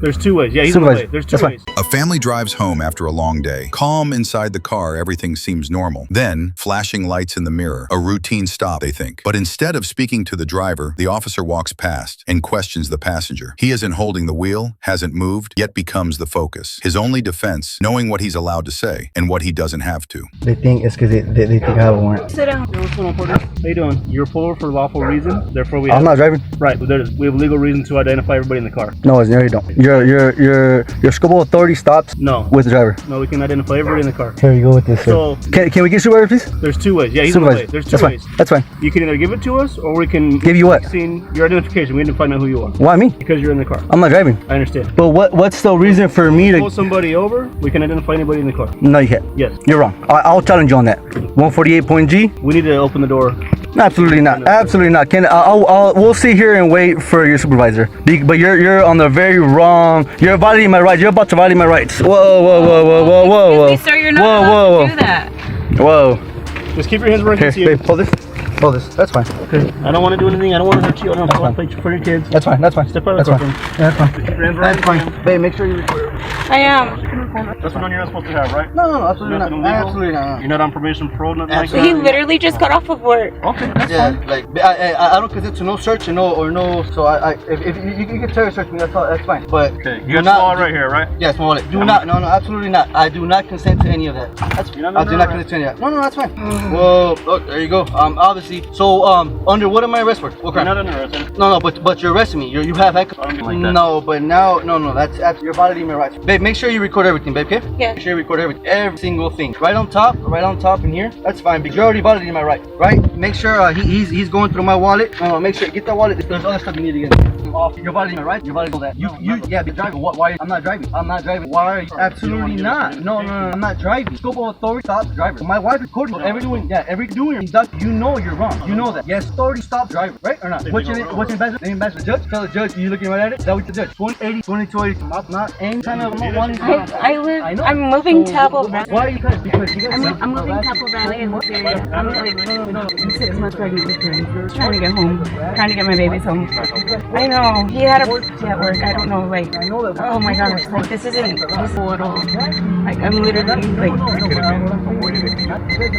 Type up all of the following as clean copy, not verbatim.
There's two ways. Yeah, he's in the way. There's two ways. A family drives home after a long day. Calm inside the car, everything seems normal. Then, flashing lights in the mirror, a routine stop, they think. But instead of speaking to the driver, the officer walks past and questions the passenger. He isn't holding the wheel, hasn't moved, yet becomes the focus. His only defense, knowing what he's allowed to say and what he doesn't have to. They think it's because they think I have a warrant. Sit down. Hey, what's going on, Porter? How you doing? You're pulled over for lawful reason. Therefore, I'm not driving. Right. We have legal reason to identify everybody in the car. No, you don't. Your scope authority stops. No. With the driver. No, we can identify everybody in the car. Here you go with this. So can we get supervisor, please? There's two ways. Yeah, he's in the way. There's two ways. That's fine. You can either give it to us, or we can give you what? Your identification. We need to find out who you are. Why me? Because you're in the car. I'm not driving. I understand. But what's the reason for me to pull somebody over? We can identify anybody in the car. No, you can't. Yes. You're wrong. I'll challenge you on that. 148.G. We need to open the door. Absolutely not. Absolutely not. We'll sit here and wait for your supervisor. But you're on the very wrong. You're violating my rights. You're about to violate my rights. Whoa. Excuse me, sir, you're not allowed to do that. Whoa. Just keep your hands where I can see you. Babe, hold this. Hold this. That's fine. Okay. I don't want to do anything. I don't want to hurt you. I don't want to play for your kids. That's fine. Step out of the car. That's fine. Keep your hands where I can see you. Babe, make sure you record. I am. That's one you're not supposed to have, right? No, absolutely not. Illegal? Absolutely not. You're not on probation, parole, nothing like that? He literally just got off of work. Okay, that's Yeah, fine. like I don't consent to no search and no. So if you can terror search me, that's fine. But Okay, you got your wallet right here, right? Yes, my wallet. No, absolutely not. I do not consent to any of that. I do not consent to any of that. No, that's fine. Well, look, there you go. Obviously. So under what am I arrested for? What crime? You're not under arrest. No, but you're arresting me. You have I don't get like that. No, but now, no, that's absolutely, you're violating my rights. Babe, make sure you record everything, babe, okay? Yeah. Make sure you record every single thing. Right on top in here, that's fine, because you're already violating my right, right? Make sure he's going through my wallet. No, make sure, get that wallet. There's other stuff you need to get off. You're violating my right. You're violating all that. Yeah, the driver. Why? I'm not driving. Why are you? Absolutely not. No, I'm not driving. Scope of authority stops driver. My wife recorded every doing. You know you're wrong. You know that. Yes, authority stop driver, right or not? What's your name? The judge? Tell the judge. You looking right at it? Is that what the judge? 2080, 2280. Not any kind of. I'm moving Tabo Valley. Why are you cutting? Because you guys. I'm moving Tabo Valley in this area. I'm like 6 months pregnant with twins. Trying to get home. Trying to get my babies home. I know. He had a at work. I don't know. Like, oh my gosh. Like, this isn't peaceful at all. Like, I'm literally like,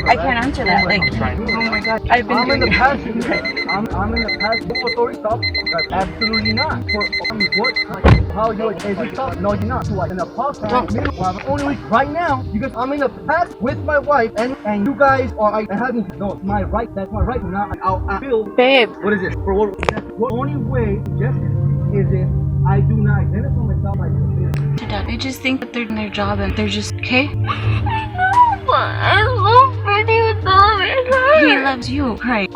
I can't answer that. Like, oh my god. I've been doing it. I'm in the past. What authority stop? Absolutely not. For what? How you is it stop? No, you're not. Like in the past, only week right now because I'm in the past with my wife and you guys are having no. It's my right. That's my right. Now I feel. Babe. What is it? For what only way justice is if I do not identify myself like this. Dad, they just think that they're doing their job and they're just okay. I love Bernie with all. He loves you, right?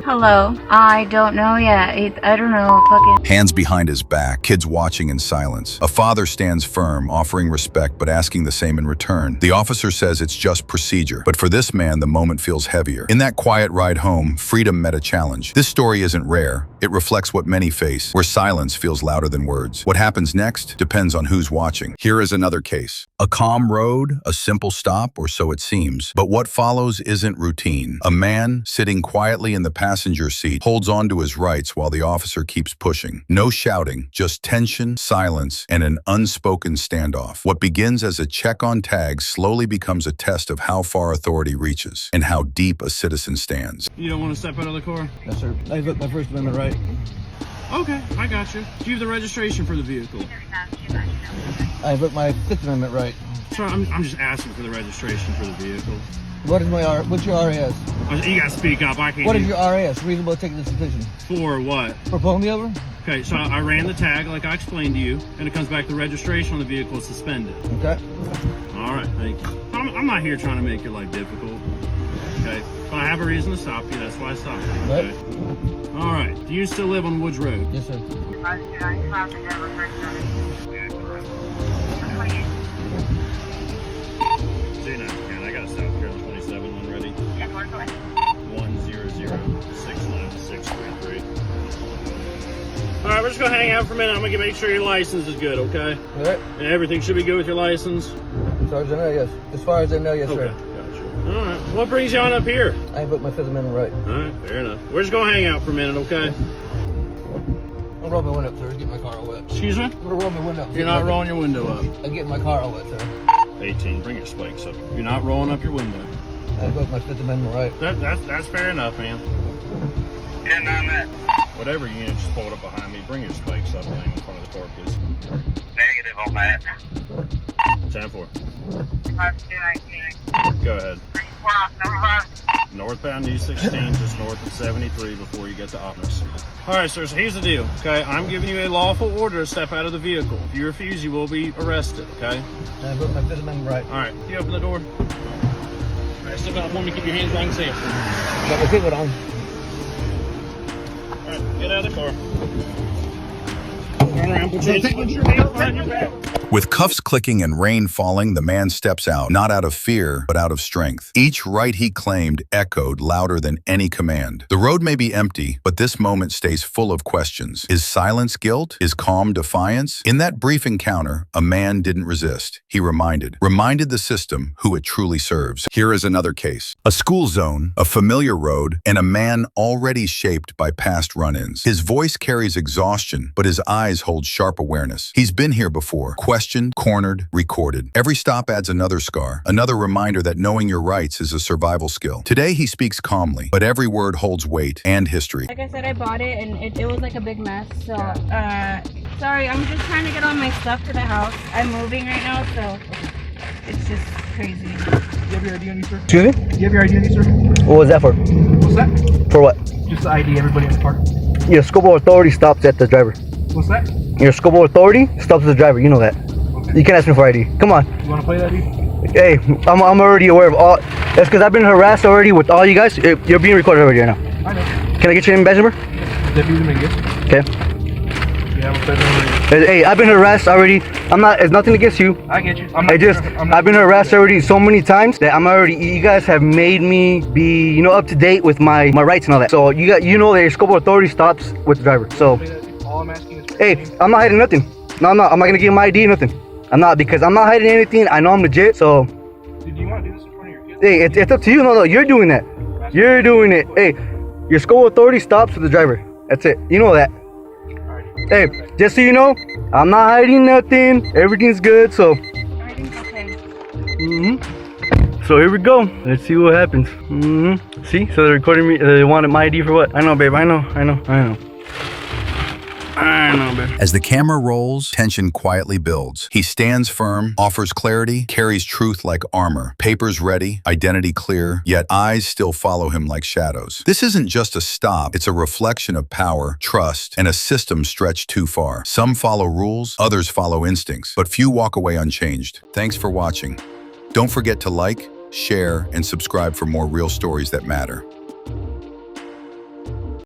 Hello? I don't know yet. I don't know. Fucking. Hands behind his back, kids watching in silence. A father stands firm, offering respect but asking the same in return. The officer says it's just procedure, but for this man, the moment feels heavier. In that quiet ride home, freedom met a challenge. This story isn't rare. It reflects what many face, where silence feels louder than words. What happens next depends on who's watching. Here is another case. A calm road, a simple stop, or so it seems. But what follows isn't routine. A man, sitting quietly in the passenger seat, holds on to his rights while the officer keeps pushing. No shouting, just tension, silence, and an unspoken standoff. What begins as a check on tags slowly becomes a test of how far authority reaches and how deep a citizen stands. You don't want to step out of the car? Yes, sir. I have my First Amendment right. Okay, I got you. Do you have the registration for the vehicle? I have my Fifth Amendment right. Sorry, I'm just asking for the registration for the vehicle. What's your RAS? You gotta speak up. I can't. What is your RAS? Reasonable to take this decision. For what? For pulling me over? Okay, so I ran the tag like I explained to you, and it comes back the registration on the vehicle is suspended. Okay. All right, thank you. I'm not here trying to make your life difficult. Okay, if I have a reason to stop you, that's why I stopped you. Okay. What? All right. Do you still live on Woods Road? Yes, sir. See now, man, I got a South Carolina 27 one ready. 1006963. All right, we're just gonna hang out for a minute. I'm gonna make sure your license is good, okay? All right. And everything should be good with your license. As far as I know, yes. As far as I know, yes, Okay, sir. gotcha. All right. What brings you on up here? I invoked my Fifth Amendment right. All right, fair enough. We're just gonna hang out for a minute, okay? gonna roll my window up, sir. Get my car all wet. Excuse me? I'm gonna roll my window up. You're not rolling your window up. I'm getting my car all wet, sir. 18, bring your spikes up. You're not rolling up your window. I broke my Fifth Amendment right. That's fair enough, man. 10-9 Whatever you need, just pull it up behind me. Bring your spikes up and in front of the car, please. Negative on that. 10-4. 5-2-19. Go ahead. 3-4, number 5. Northbound E16, just north of 73 before you get to Optimus. All right, sir, so here's the deal, okay? I'm giving you a lawful order to step out of the vehicle. If you refuse, you will be arrested, okay? I broke my Fifth Amendment right. All right, you open the door. All right, step out for me, keep your hands back safe. Got my ticket on. All right, get out of the car. Turn around, put your hands behind your back. With cuffs clicking and rain falling, the man steps out, not out of fear, but out of strength. Each right he claimed echoed louder than any command. The road may be empty, but this moment stays full of questions. Is silence guilt? Is calm defiance? In that brief encounter, a man didn't resist. He reminded the system who it truly serves. Here is another case. A school zone, a familiar road, and a man already shaped by past run-ins. His voice carries exhaustion, but his eyes hold sharp awareness. He's been here before. Questioned, cornered, recorded. Every stop adds another scar, another reminder that knowing your rights is a survival skill. Today he speaks calmly, but every word holds weight and history. Like I said, I bought it and it was like a big mess. So, sorry, I'm just trying to get all my stuff to the house. I'm moving right now, so it's just crazy. Do you have your ID on you, sir? Excuse me? Do you have your ID on you, sir? What was that for? What's that? For what? Just the ID, everybody in the car. Your Scobo authority stops at the driver. What's that? Your Scobo authority stops at the driver. You know that. Okay. You can't ask me for ID. Come on. You want to play that ID? Hey, I'm already aware of all. That's because I've been harassed already with all you guys. You're being recorded already right now. I know. Can I get your name and badge number? Deputy Dominguez. Okay. Yeah, what's that? Hey, I've been harassed already. It's nothing against you. I get you. I've been harassed already so many times that you guys have made me be, up to date with my rights and all that. So you know that your scope of authority stops with the driver. So, All I'm asking is. hey, I'm not hiding nothing. No, I'm not. I'm not gonna give my ID, nothing. I'm not, because I'm not hiding anything. I know I'm legit. So, Do you want to do this in front of your kids? hey, it's up to you. No, you're doing that. You're doing it. Hey, your scope of authority stops with the driver. That's it. You know that. Hey, just so you know, I'm not hiding nothing. Everything's good. So. Everything's okay. So here we go. Let's see what happens. See? So they're recording me. They wanted my ID for what? I know, babe. I know, babe. As the camera rolls, tension quietly builds. He stands firm, offers clarity, carries truth like armor. Papers ready, identity clear, yet eyes still follow him like shadows. This isn't just a stop, it's a reflection of power, trust, and a system stretched too far. Some follow rules, others follow instincts, but few walk away unchanged. Thanks for watching. Don't forget to like, share, and subscribe for more real stories that matter.